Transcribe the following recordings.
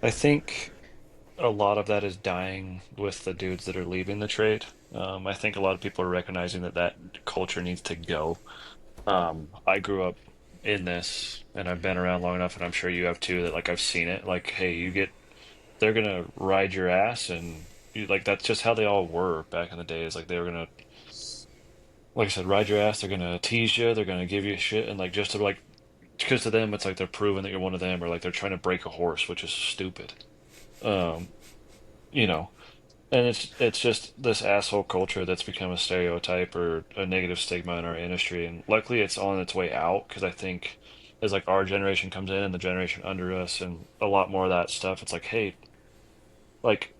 I think a lot of that is dying with the dudes that are leaving the trade. I think a lot of people are recognizing that that culture needs to go. I grew up in this, and I've been around long enough, and I'm sure you have too, that like I've seen it. Like, hey, they're gonna ride your ass, and like that's just how they all were back in the days. Like they were gonna, like I said, ride your ass. They're gonna tease you. They're gonna give you shit, and like just to like, because to them it's like they're proving that you're one of them, or like they're trying to break a horse, which is stupid. Um, you know. And it's just this asshole culture that's become a stereotype or a negative stigma in our industry. And luckily it's on its way out because I think as like our generation comes in and the generation under us and a lot more of that stuff, it's like, hey, like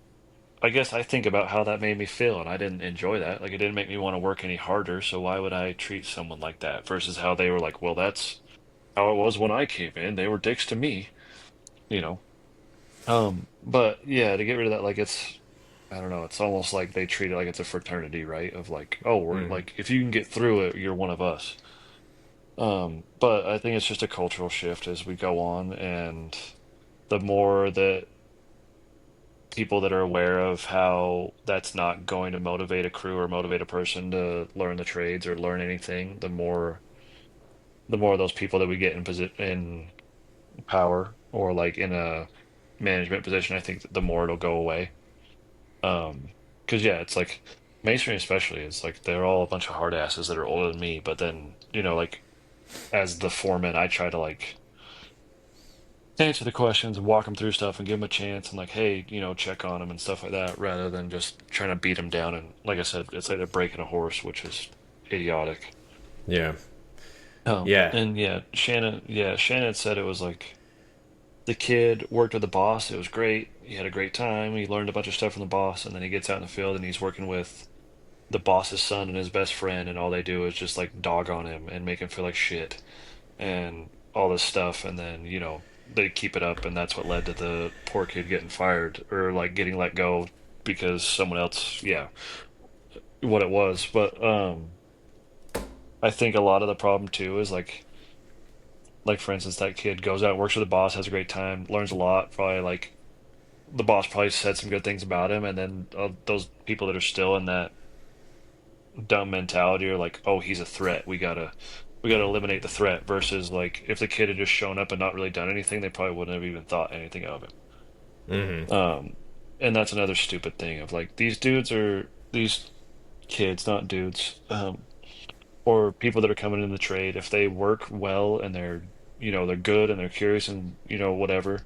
I guess I think about how that made me feel and I didn't enjoy that. Like it didn't make me want to work any harder, so why would I treat someone like that versus how they were like, well, that's how it was when I came in. They were dicks to me, you know. But yeah, to get rid of that, like I don't know, it's almost like they treat it like it's a fraternity, right? Of like, oh, we're Mm. like, if you can get through it, you're one of us. But I think it's just a cultural shift as we go on, and the more that people that are aware of how that's not going to motivate a crew or motivate a person to learn the trades or learn anything, the more of those people that we get in in power or like in a management position, I think the more it'll go away. Because yeah, it's like masonry especially, it's like they're all a bunch of hard asses that are older than me, but then, like as the foreman, I try to like answer the questions and walk them through stuff and give them a chance and like, hey, check on them and stuff like that, rather than just trying to beat them down. And like I said, it's like they're breaking a horse, which is idiotic. Yeah. Yeah. And yeah, Shannon had said it was like the kid worked with the boss. It was great. He had a great time. He learned a bunch of stuff from the boss, and then he gets out in the field and he's working with the boss's son and his best friend, and all they do is just like dog on him and make him feel like shit and all this stuff. And then, they keep it up, and that's what led to the poor kid getting fired or like getting let go because someone else, yeah, what it was. But I think a lot of the problem too is like for instance, that kid goes out, works with the boss, has a great time, learns a lot, probably like the boss probably said some good things about him, and then those people that are still in that dumb mentality or like, oh, he's a threat. We gotta eliminate the threat versus like if the kid had just shown up and not really done anything, they probably wouldn't have even thought anything of it. Hmm. Um, and that's another stupid thing of like these kids, not dudes, or people that are coming in the trade, if they work well and they're good and they're curious and whatever,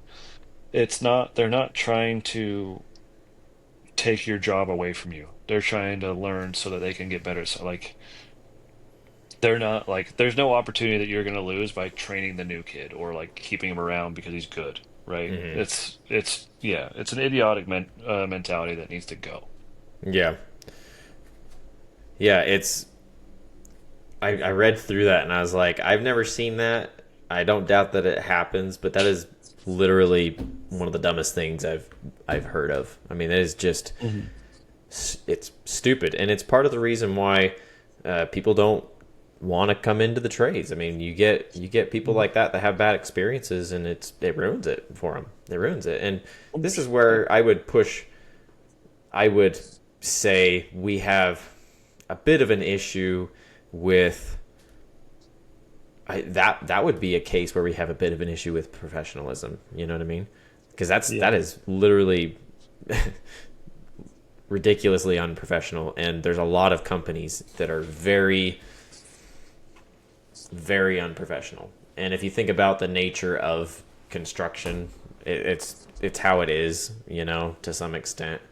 they're not trying to take your job away from you. They're trying to learn so that they can get better. So like they're not like there's no opportunity that you're going to lose by training the new kid or like keeping him around because he's good, right? Hmm. It's yeah, it's an idiotic mentality that needs to go. Yeah. Yeah. I read through that and I was like, I've never seen that. I don't doubt that it happens, but that is literally one of the dumbest things I've heard of. I mean, it is just Hmm. it's stupid, and it's part of the reason why people don't want to come into the trades. I mean, you get people like that have bad experiences, and it ruins it for them. It ruins it, and this is 100%. where I would push. I would say we have a bit of an issue with that would be a case where we have a bit of an issue with professionalism. You know what I mean? Because that Yeah. is literally ridiculously unprofessional, and there's a lot of companies that are very, very unprofessional. And if you think about the nature of construction, it's how it is, to some extent.